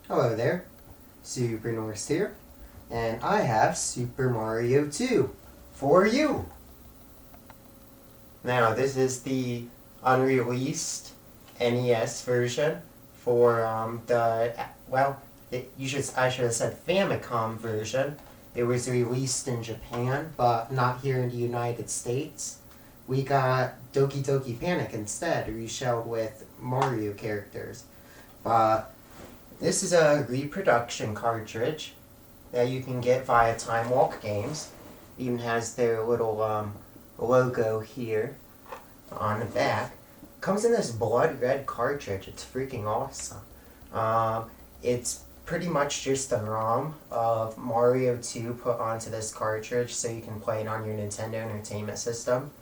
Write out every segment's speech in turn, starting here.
Hello there, Super Norse here, and I have Super Mario 2 for you. Now, this is the unreleased NES version for I should have said Famicom version. It was released in Japan, but not here in the United States. We got Doki Doki Panic instead, reshelled with Mario characters. But this is a reproduction cartridge that you can get via Timewalk Games. Even has their little logo here on the back. Comes in this blood red cartridge. It's freaking awesome. It's pretty much just a ROM of Mario 2 put onto this cartridge so you can play it on your Nintendo Entertainment System.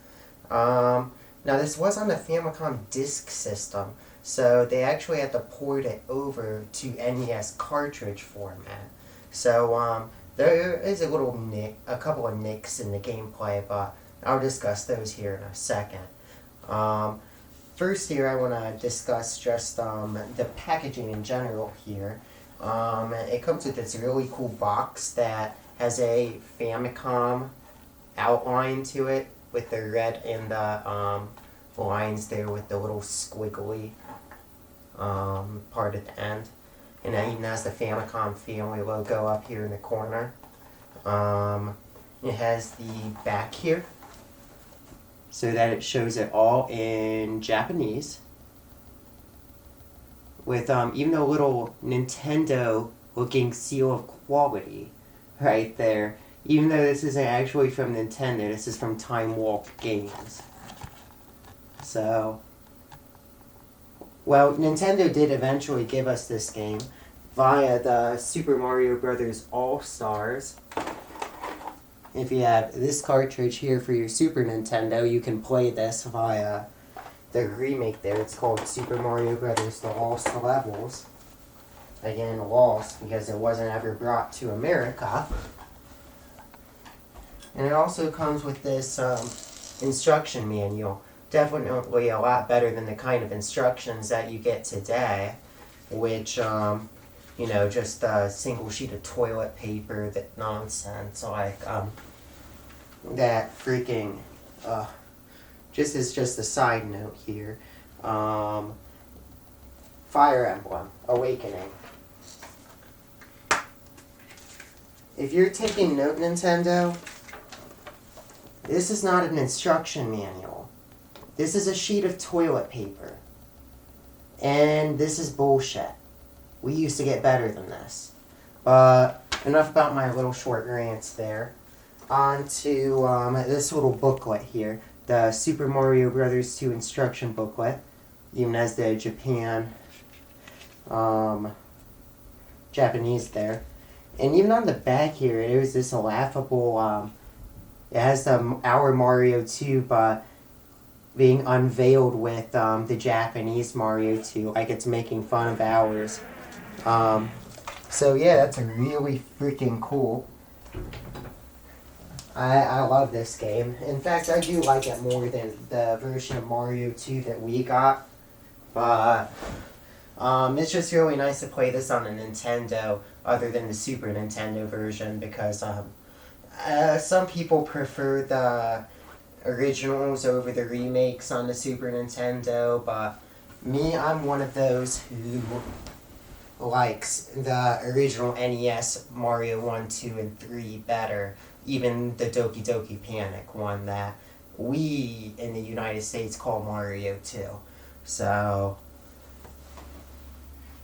Now this was on the Famicom Disk System, so they actually had to port it over to NES cartridge format. So there is a couple of nicks in the gameplay, but I'll discuss those here in a second. First here I want to discuss just the packaging in general here. It comes with this really cool box that has a Famicom outline to it with the red and the lines there with the little squiggly part at the end. And it even has the Famicom family logo up here in the corner. It has the back here so that it shows it all in Japanese with even a little Nintendo looking seal of quality right there. Even though this isn't actually from Nintendo, this is from Timewalk Games. So, well, Nintendo did eventually give us this game via the Super Mario Bros. All-Stars. If you have this cartridge here for your Super Nintendo, you can play this via the remake there. It's called Super Mario Bros. The Lost Levels. Again, lost because it wasn't ever brought to America. And it also comes with this instruction manual. Definitely a lot better than the kind of instructions that you get today, which, just a single sheet of toilet paper, that nonsense, like, that freaking, just a side note here, Fire Emblem Awakening. If you're taking note, Nintendo, this is not an instruction manual. This is a sheet of toilet paper. And this is bullshit. We used to get better than this. But enough about my little short rants there. On to this little booklet here. The Super Mario Bros. 2 instruction booklet. Even has the Japanese there. And even on the back here, it was this laughable, it has our Mario 2, but being unveiled with the Japanese Mario 2, like it's making fun of ours. So yeah, that's really freaking cool. I love this game. In fact, I do like it more than the version of Mario 2 that we got. But it's just really nice to play this on a Nintendo other than the Super Nintendo version because some people prefer the originals over the remakes on the Super Nintendo, but me, I'm one of those who likes the original NES Mario 1, 2, and 3 better. Even the Doki Doki Panic one that we in the United States call Mario 2. So,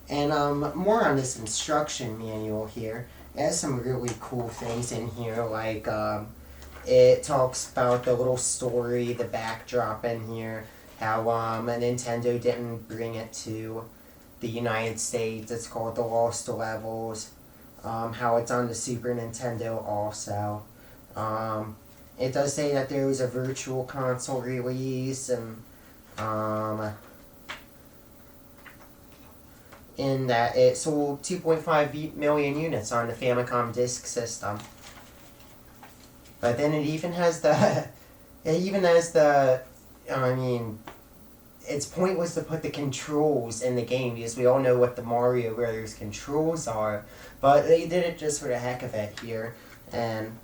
and more on this instruction manual here. It has some really cool things in here, like it talks about the little story, the backdrop in here, how Nintendo didn't bring it to the United States. It's called The Lost Levels. How it's on the Super Nintendo also. It does say that there was a virtual console release, and in that it sold 2.5 million units on the Famicom Disk System. But then it even has the its point was to put the controls in the game because we all know what the Mario Brothers controls are, but they did it just for the heck of it here. And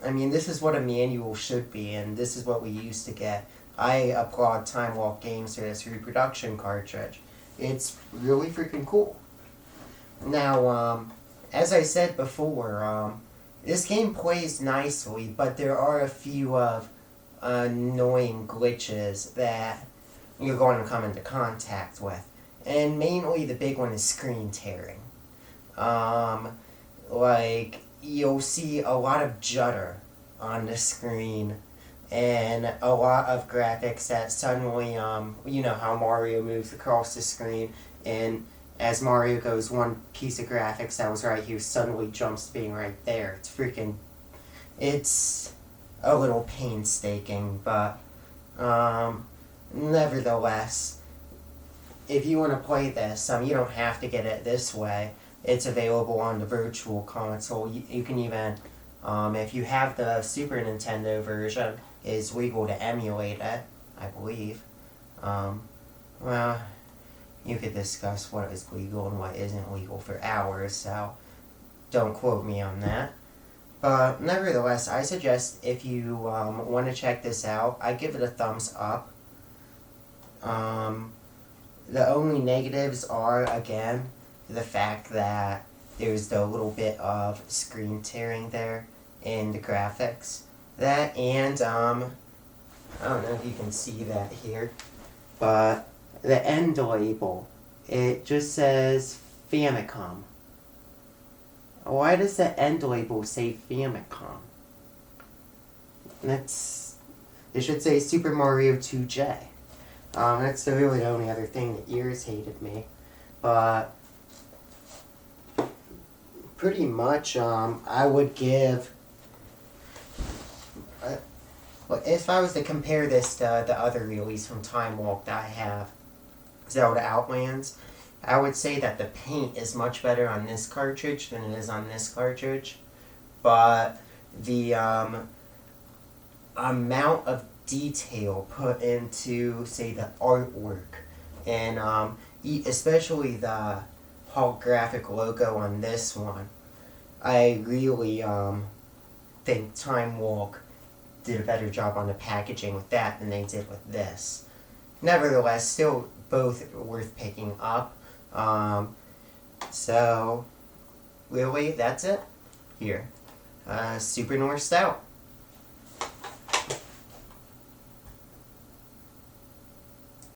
I mean, this is what a manual should be, and this is what we used to get. I applaud Timewalk Games for this reproduction cartridge. It's really freaking cool. Now, as I said before, this game plays nicely, but there are a few annoying glitches that you're going to come into contact with. And mainly the big one is screen tearing. Like, you'll see a lot of judder on the screen and a lot of graphics that suddenly, you know how Mario moves across the screen, and as Mario goes, one piece of graphics that was right here suddenly jumps to being right there. It's a little painstaking, but nevertheless, if you want to play this, you don't have to get it this way. It's available on the Virtual Console. You can even, if you have the Super Nintendo version, it's legal to emulate it, I believe. Well, you could discuss what is legal and what isn't legal for hours, so don't quote me on that. But nevertheless, I suggest if you want to check this out, I give it a thumbs up. The only negatives are, again, the fact that there's the little bit of screen tearing there in the graphics. That and, I don't know if you can see that here, but the end label, it just says Famicom. Why does the end label say Famicom? It should say Super Mario 2J. That's really the only other thing that irritated me. But pretty much, I would give... if I was to compare this to the other release from Timewalk that I have, Zelda Outlands, I would say that the paint is much better on this cartridge than it is on this cartridge. But the amount of detail put into, say, the artwork, and especially the holographic logo on this one, I really think Timewalk did a better job on the packaging with that than they did with this. Nevertheless, still both worth picking up. So, really, that's it. Here. Super North Stout.